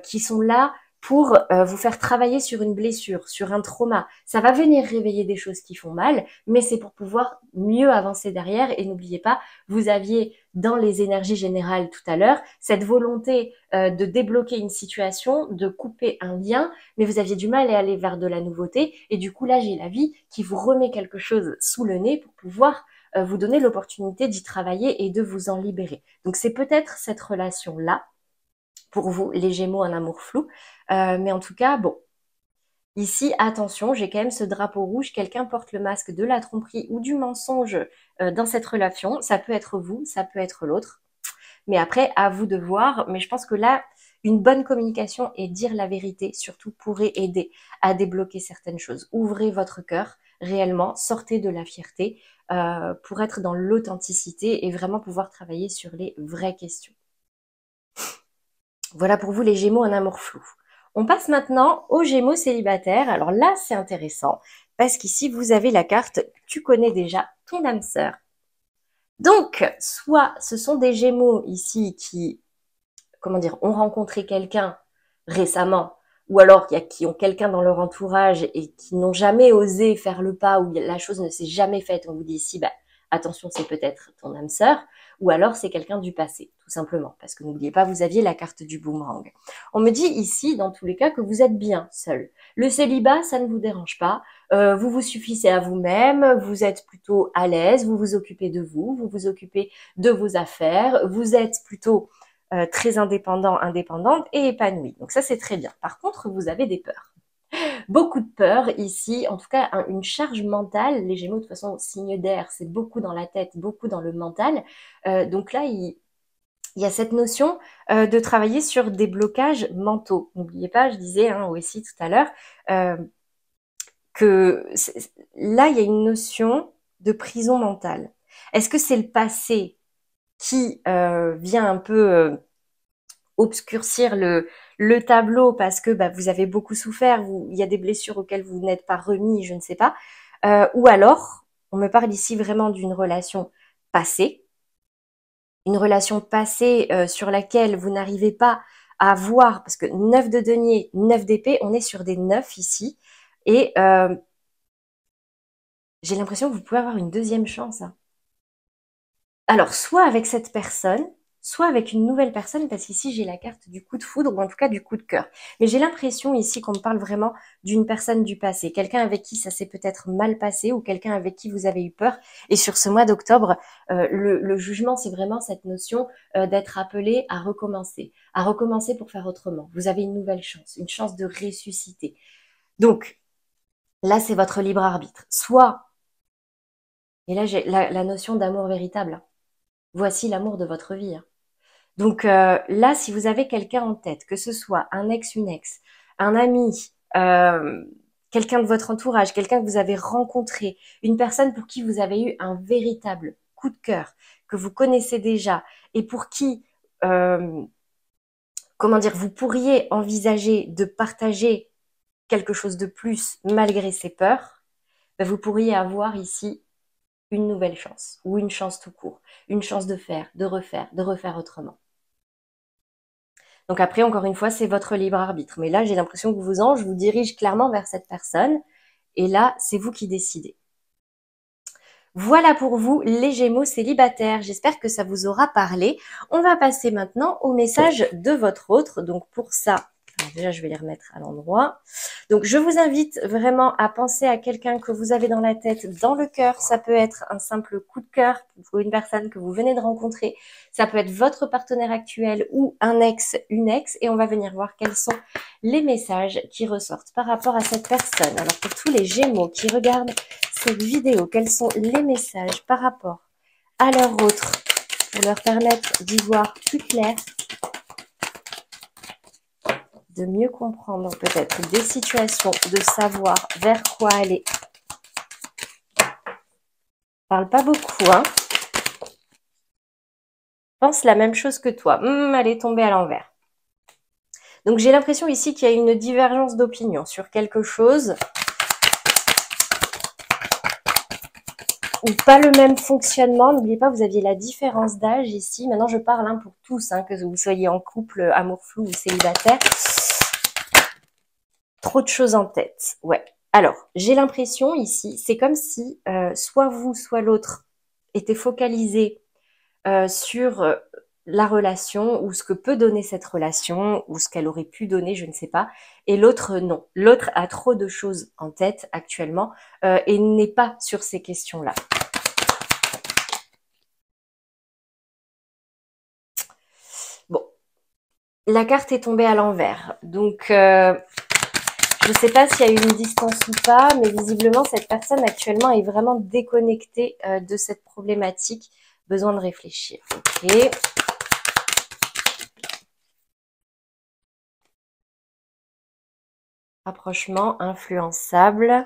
qui sont là pour vous faire travailler sur une blessure, sur un trauma. Ça va venir réveiller des choses qui font mal, mais c'est pour pouvoir mieux avancer derrière. Et n'oubliez pas, vous aviez dans les énergies générales tout à l'heure cette volonté de débloquer une situation, de couper un lien, mais vous aviez du mal à aller vers de la nouveauté. Et du coup, là, j'ai la vie qui vous remet quelque chose sous le nez pour pouvoir vous donner l'opportunité d'y travailler et de vous en libérer. Donc c'est peut-être cette relation-là, pour vous, les Gémeaux, un amour flou. Mais en tout cas, bon, ici, attention, j'ai quand même ce drapeau rouge, quelqu'un porte le masque de la tromperie ou du mensonge dans cette relation. Ça peut être vous, ça peut être l'autre. Mais après, à vous de voir. Mais je pense que là, une bonne communication et dire la vérité, surtout, pourrait aider à débloquer certaines choses. Ouvrez votre cœur réellement, sortez de la fierté pour être dans l'authenticité et vraiment pouvoir travailler sur les vraies questions. Voilà pour vous les Gémeaux, un amour flou. On passe maintenant aux Gémeaux célibataires. Alors là, c'est intéressant parce qu'ici, vous avez la carte « Tu connais déjà ton âme sœur ». Donc, soit ce sont des Gémeaux ici qui, comment dire, ont rencontré quelqu'un récemment, ou alors qui ont quelqu'un dans leur entourage et qui n'ont jamais osé faire le pas, où la chose ne s'est jamais faite. On vous dit ici, attention, c'est peut-être ton âme sœur, ou alors c'est quelqu'un du passé, tout simplement. Parce que n'oubliez pas, vous aviez la carte du boomerang. On me dit ici, dans tous les cas, que vous êtes bien seul. Le célibat, ça ne vous dérange pas. Vous vous suffisez à vous-même, vous êtes plutôt à l'aise, vous vous occupez de vous, vous vous occupez de vos affaires, vous êtes plutôt très indépendant, indépendante et épanoui. Donc ça, c'est très bien. Par contre, vous avez des peurs. Beaucoup de peurs ici, en tout cas une charge mentale. Les Gémeaux, de toute façon, signe d'air, c'est beaucoup dans la tête, beaucoup dans le mental. Donc là, il y a cette notion de travailler sur des blocages mentaux. N'oubliez pas, je disais aussi tout à l'heure, que là, il y a une notion de prison mentale. Est-ce que c'est le passé qui vient un peu obscurcir le tableau parce que vous avez beaucoup souffert, il y a des blessures auxquelles vous n'êtes pas remis, je ne sais pas. Ou alors, on me parle ici vraiment d'une relation passée, une relation passée sur laquelle vous n'arrivez pas à voir, parce que 9 de denier, 9 d'épée, on est sur des 9 ici, et j'ai l'impression que vous pouvez avoir une deuxième chance, hein. Alors, soit avec cette personne, soit avec une nouvelle personne, parce qu'ici, j'ai la carte du coup de foudre, ou en tout cas du coup de cœur. Mais j'ai l'impression ici qu'on me parle vraiment d'une personne du passé, quelqu'un avec qui ça s'est peut-être mal passé, ou quelqu'un avec qui vous avez eu peur. Et sur ce mois d'octobre, le jugement, c'est vraiment cette notion d'être appelé à recommencer pour faire autrement. Vous avez une nouvelle chance, une chance de ressusciter. Donc, là, c'est votre libre arbitre. Soit Et là, j'ai la notion d'amour véritable. Voici l'amour de votre vie, hein. Donc là, si vous avez quelqu'un en tête, que ce soit un ex, une ex, un ami, quelqu'un de votre entourage, quelqu'un que vous avez rencontré, une personne pour qui vous avez eu un véritable coup de cœur, que vous connaissez déjà, et pour qui, euh, comment dire, vous pourriez envisager de partager quelque chose de plus malgré ses peurs, ben, vous pourriez avoir ici une nouvelle chance, ou une chance tout court, une chance de faire, de refaire autrement. Donc après, encore une fois, c'est votre libre arbitre. Mais là, j'ai l'impression que vos anges vous dirigent clairement vers cette personne. Et là, c'est vous qui décidez. Voilà pour vous, les Gémeaux célibataires. J'espère que ça vous aura parlé. On va passer maintenant au message de votre autre. Donc pour ça, alors déjà, je vais les remettre à l'endroit. Donc je vous invite vraiment à penser à quelqu'un que vous avez dans la tête, dans le cœur. Ça peut être un simple coup de cœur pour une personne que vous venez de rencontrer. Ça peut être votre partenaire actuel ou un ex, une ex. Et on va venir voir quels sont les messages qui ressortent par rapport à cette personne. Alors pour tous les Gémeaux qui regardent cette vidéo, quels sont les messages par rapport à leur autre pour leur permettre d'y voir plus clair, de mieux comprendre peut-être des situations, de savoir vers quoi aller. Parle pas beaucoup, hein. Pense la même chose que toi. Elle est tombée à l'envers. Donc j'ai l'impression ici qu'il y a une divergence d'opinion sur quelque chose ou pas le même fonctionnement. N'oubliez pas, vous aviez la différence d'âge ici. Maintenant, je parle pour tous, que vous soyez en couple, amour flou ou célibataire. Trop de choses en tête. Ouais. Alors, j'ai l'impression ici, c'est comme si soit vous, soit l'autre était focalisé sur la relation ou ce que peut donner cette relation ou ce qu'elle aurait pu donner, je ne sais pas. Et l'autre, non. L'autre a trop de choses en tête actuellement et n'est pas sur ces questions-là. Bon, la carte est tombée à l'envers. Donc, je ne sais pas s'il y a eu une distance ou pas, mais visiblement, cette personne actuellement est vraiment déconnectée de cette problématique. Besoin de réfléchir. Ok. Rapprochement influençable.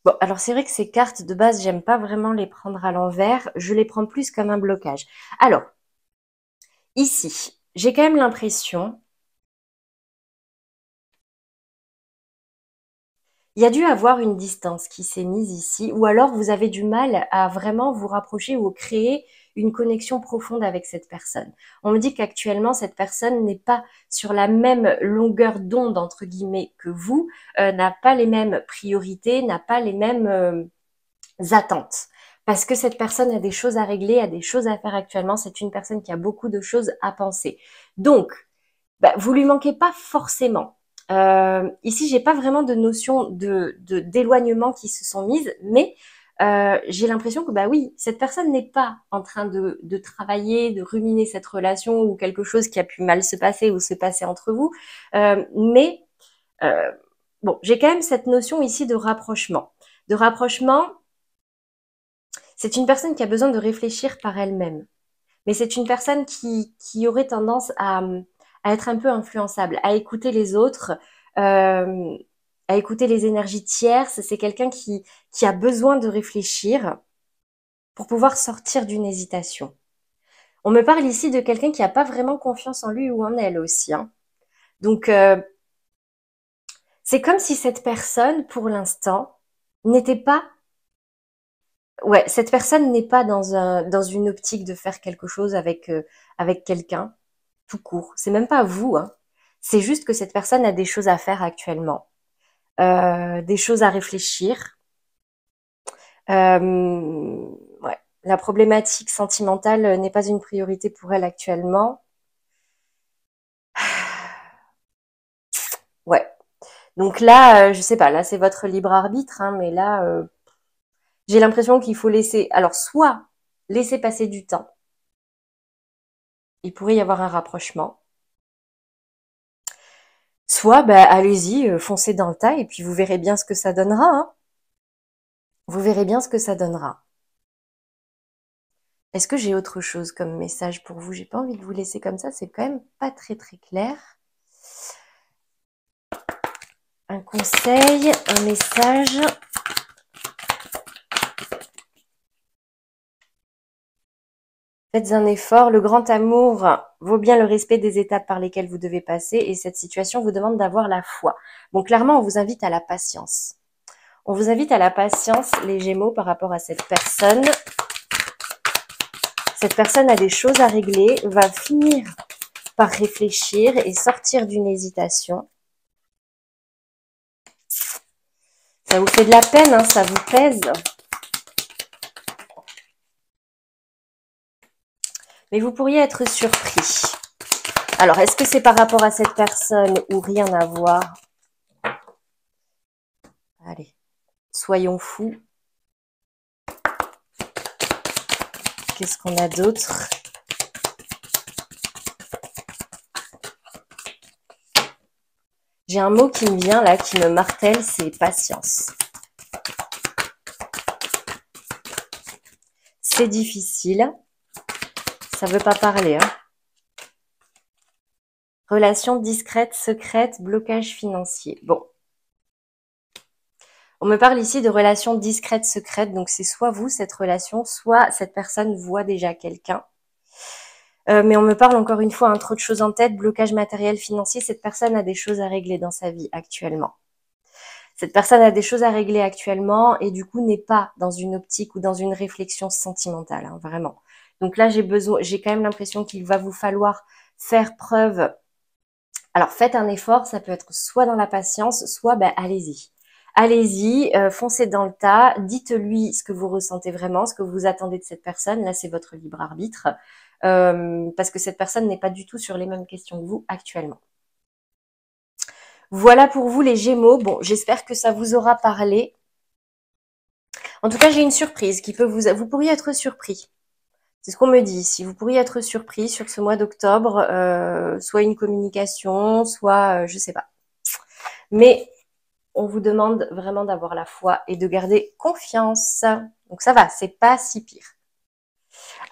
Bon, alors c'est vrai que ces cartes de base, j'aime pas vraiment les prendre à l'envers. Je les prends plus comme un blocage. Alors, ici, j'ai quand même l'impression, il y a dû avoir une distance qui s'est mise ici, ou alors vous avez du mal à vraiment vous rapprocher ou créer une connexion profonde avec cette personne. On me dit qu'actuellement, cette personne n'est pas sur la même longueur d'onde, entre guillemets, que vous, n'a pas les mêmes priorités, n'a pas les mêmes attentes. Parce que cette personne a des choses à régler, a des choses à faire actuellement. C'est une personne qui a beaucoup de choses à penser. Donc, vous lui manquez pas forcément. Ici, j'ai pas vraiment de notion d'éloignement qui se sont mises, mais j'ai l'impression que oui, cette personne n'est pas en train de travailler, de ruminer cette relation ou quelque chose qui a pu mal se passer ou se passer entre vous, mais bon, j'ai quand même cette notion ici de rapprochement. De rapprochement, c'est une personne qui a besoin de réfléchir par elle-même. Mais c'est une personne qui aurait tendance à être un peu influençable, à écouter les autres, euh, à écouter les énergies tierces. C'est quelqu'un qui a besoin de réfléchir pour pouvoir sortir d'une hésitation. On me parle ici de quelqu'un qui n'a pas vraiment confiance en lui ou en elle aussi, hein. Donc, c'est comme si cette personne, pour l'instant, n'était pas. Ouais, cette personne n'est pas dans une optique de faire quelque chose avec quelqu'un, tout court. C'est même pas vous, hein. C'est juste que cette personne a des choses à faire actuellement, des choses à réfléchir. Ouais, la problématique sentimentale n'est pas une priorité pour elle actuellement. Ouais. Donc là, je sais pas, là c'est votre libre arbitre, hein, mais là, j'ai l'impression qu'il faut laisser, alors soit laisser passer du temps, il pourrait y avoir un rapprochement, soit bah, allez-y, foncez dans le tas et puis vous verrez bien ce que ça donnera. Hein. Vous verrez bien ce que ça donnera. Est-ce que j'ai autre chose comme message pour vous? J'ai pas envie de vous laisser comme ça, c'est quand même pas très très clair. Un conseil, un message. Faites un effort, le grand amour vaut bien le respect des étapes par lesquelles vous devez passer et cette situation vous demande d'avoir la foi. Bon, clairement, on vous invite à la patience. On vous invite à la patience, les Gémeaux, par rapport à cette personne. Cette personne a des choses à régler, va finir par réfléchir et sortir d'une hésitation. Ça vous fait de la peine, hein, ça vous pèse. Mais vous pourriez être surpris. Alors, est-ce que c'est par rapport à cette personne ou rien à voir? Allez, soyons fous. Qu'est-ce qu'on a d'autre? J'ai un mot qui me vient là, qui me martèle, c'est patience. C'est difficile. Ça veut pas parler. Hein. Relation discrète, secrète, blocage financier. Bon. On me parle ici de relation discrète, secrète. Donc c'est soit vous, cette relation, soit cette personne voit déjà quelqu'un. Mais on me parle encore une fois, trop de choses en tête, blocage matériel, financier. Cette personne a des choses à régler dans sa vie actuellement. Cette personne a des choses à régler actuellement et du coup n'est pas dans une optique ou dans une réflexion sentimentale, hein, vraiment. Donc là, j'ai quand même l'impression qu'il va vous falloir faire preuve. Alors faites un effort, ça peut être soit dans la patience, soit allez-y. Allez-y, foncez dans le tas, dites-lui ce que vous ressentez vraiment, ce que vous attendez de cette personne. Là, c'est votre libre arbitre. Parce que cette personne n'est pas du tout sur les mêmes questions que vous actuellement. Voilà pour vous les Gémeaux. Bon, j'espère que ça vous aura parlé. En tout cas, j'ai une surprise qui peut vous pourriez être surpris. C'est ce qu'on me dit ici. Vous pourriez être surpris sur ce mois d'octobre, soit une communication, soit je sais pas. Mais on vous demande vraiment d'avoir la foi et de garder confiance. Donc ça va, c'est pas si pire.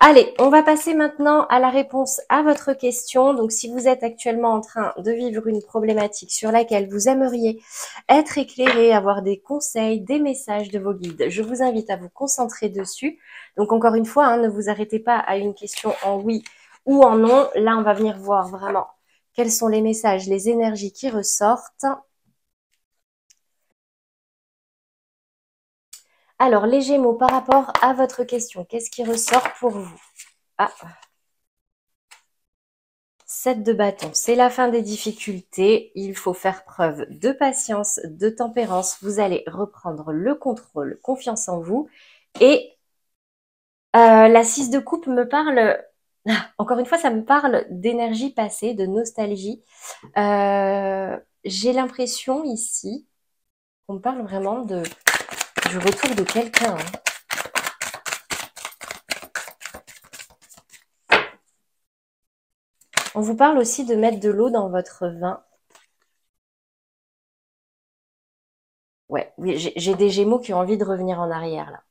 Allez, on va passer maintenant à la réponse à votre question. Donc, si vous êtes actuellement en train de vivre une problématique sur laquelle vous aimeriez être éclairé, avoir des conseils, des messages de vos guides, je vous invite à vous concentrer dessus. Donc, encore une fois, ne vous arrêtez pas à une question en oui ou en non. Là, on va venir voir vraiment quels sont les messages, les énergies qui ressortent. Alors, les Gémeaux, par rapport à votre question, qu'est-ce qui ressort pour vous? Ah, 7 de bâton, c'est la fin des difficultés. Il faut faire preuve de patience, de tempérance. Vous allez reprendre le contrôle, confiance en vous. Et la 6 de coupe me parle, encore une fois, ça me parle d'énergie passée, de nostalgie. J'ai l'impression ici qu'on me parle vraiment du retour de quelqu'un. Hein. On vous parle aussi de mettre de l'eau dans votre vin. Ouais, oui, j'ai des Gémeaux qui ont envie de revenir en arrière là.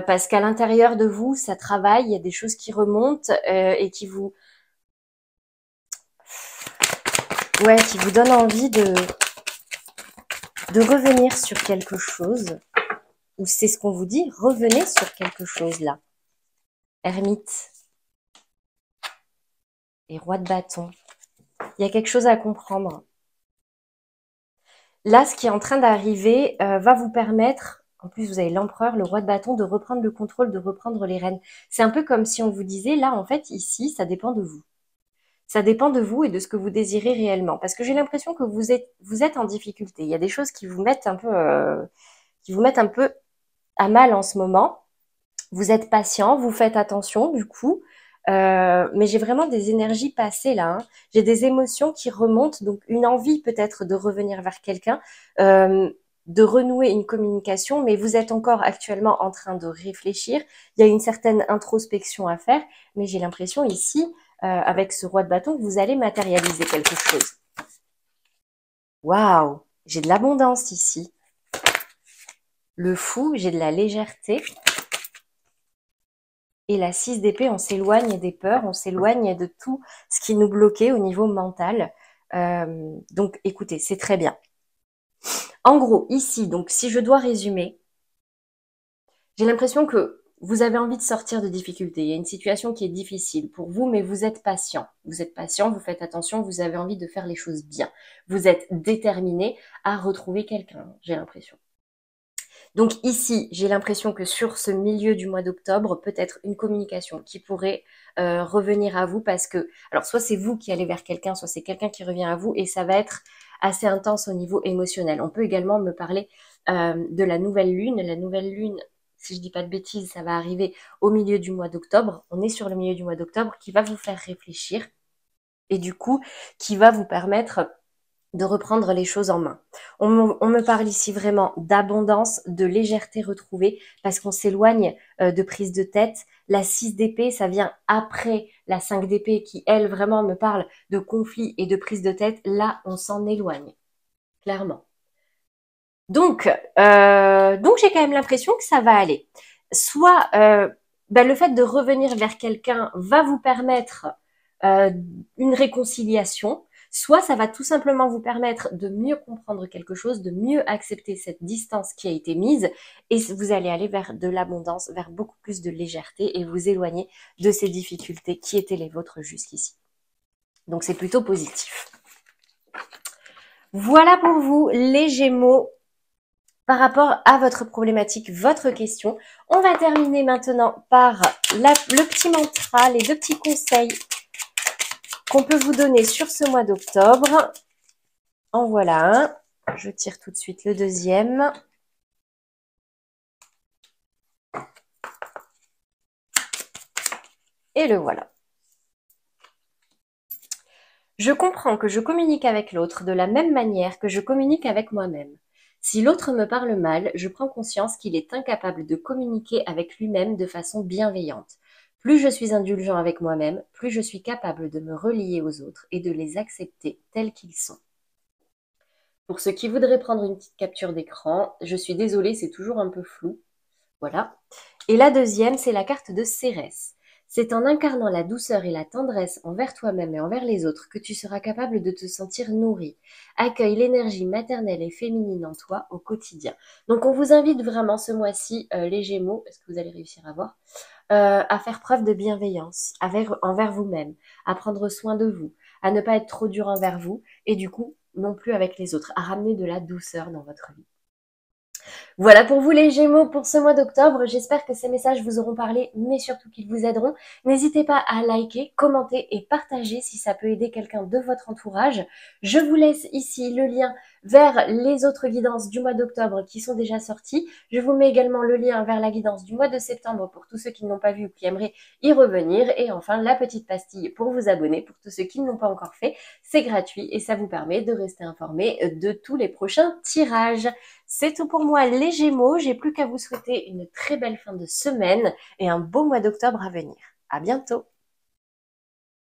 Parce qu'à l'intérieur de vous, ça travaille, il y a des choses qui remontent et qui vous donnent envie de revenir sur quelque chose. Ou c'est ce qu'on vous dit, revenez sur quelque chose là. Ermite et roi de bâton. Il y a quelque chose à comprendre. Là, ce qui est en train d'arriver va vous permettre, en plus vous avez l'empereur, le roi de bâton, de reprendre le contrôle, de reprendre les rênes. C'est un peu comme si on vous disait, là en fait, ici, ça dépend de vous. Ça dépend de vous et de ce que vous désirez réellement. Parce que j'ai l'impression que vous êtes en difficulté. Il y a des choses qui vous mettent un peu à mal en ce moment. Vous êtes patient, vous faites attention du coup. mais j'ai vraiment des énergies passées là, hein. J'ai des émotions qui remontent, donc une envie peut-être de revenir vers quelqu'un, de renouer une communication, mais vous êtes encore actuellement en train de réfléchir. Il y a une certaine introspection à faire, mais j'ai l'impression ici, avec ce roi de bâton, que vous allez matérialiser quelque chose. Waouh, j'ai de l'abondance ici. Le fou, j'ai de la légèreté. Et la 6 d'épée, on s'éloigne des peurs, on s'éloigne de tout ce qui nous bloquait au niveau mental. Donc, écoutez, c'est très bien. En gros, ici, donc, si je dois résumer, j'ai l'impression que vous avez envie de sortir de difficultés. Il y a une situation qui est difficile pour vous, mais vous êtes patient. Vous êtes patient, vous faites attention, vous avez envie de faire les choses bien. Vous êtes déterminé à retrouver quelqu'un, j'ai l'impression. Donc ici, j'ai l'impression que sur ce milieu du mois d'octobre, peut-être une communication qui pourrait revenir à vous parce que, alors soit c'est vous qui allez vers quelqu'un, soit c'est quelqu'un qui revient à vous et ça va être assez intense au niveau émotionnel. On peut également me parler de la nouvelle lune. La nouvelle lune, si je dis pas de bêtises, ça va arriver au milieu du mois d'octobre. On est sur le milieu du mois d'octobre qui va vous faire réfléchir et du coup qui va vous permettre de reprendre les choses en main. On me parle ici vraiment d'abondance, de légèreté retrouvée, parce qu'on s'éloigne de prise de tête. La 6 d'épée, ça vient après la 5 d'épée qui, elle, vraiment me parle de conflit et de prise de tête. Là, on s'en éloigne, clairement. Donc j'ai quand même l'impression que ça va aller. Soit le fait de revenir vers quelqu'un va vous permettre une réconciliation, soit ça va tout simplement vous permettre de mieux comprendre quelque chose, de mieux accepter cette distance qui a été mise, et vous allez aller vers de l'abondance, vers beaucoup plus de légèreté et vous éloigner de ces difficultés qui étaient les vôtres jusqu'ici. Donc c'est plutôt positif. Voilà pour vous les Gémeaux par rapport à votre problématique, votre question. On va terminer maintenant par le petit mantra, les deux petits conseils qu'on peut vous donner sur ce mois d'octobre. En voilà un. Je tire tout de suite le deuxième. Et le voilà. Je comprends que je communique avec l'autre de la même manière que je communique avec moi-même. Si l'autre me parle mal, je prends conscience qu'il est incapable de communiquer avec lui-même de façon bienveillante. Plus je suis indulgent avec moi-même, plus je suis capable de me relier aux autres et de les accepter tels qu'ils sont. Pour ceux qui voudraient prendre une petite capture d'écran, je suis désolée, c'est toujours un peu flou. Voilà. Et la deuxième, c'est la carte de Cérès. C'est en incarnant la douceur et la tendresse envers toi-même et envers les autres que tu seras capable de te sentir nourri. Accueille l'énergie maternelle et féminine en toi au quotidien. Donc on vous invite vraiment ce mois-ci, les Gémeaux, est-ce que vous allez réussir à voir, à faire preuve de bienveillance envers vous-même, à prendre soin de vous, à ne pas être trop dur envers vous et du coup non plus avec les autres, à ramener de la douceur dans votre vie. Voilà pour vous les Gémeaux pour ce mois d'octobre. J'espère que ces messages vous auront parlé, mais surtout qu'ils vous aideront. N'hésitez pas à liker, commenter et partager si ça peut aider quelqu'un de votre entourage. Je vous laisse ici le lien vers les autres guidances du mois d'octobre qui sont déjà sorties. Je vous mets également le lien vers la guidance du mois de septembre pour tous ceux qui n'ont pas vu ou qui aimeraient y revenir. Et enfin, la petite pastille pour vous abonner pour tous ceux qui ne l'ont pas encore fait. C'est gratuit et ça vous permet de rester informé de tous les prochains tirages. C'est tout pour moi les Gémeaux, j'ai plus qu'à vous souhaiter une très belle fin de semaine et un beau mois d'octobre à venir. À bientôt!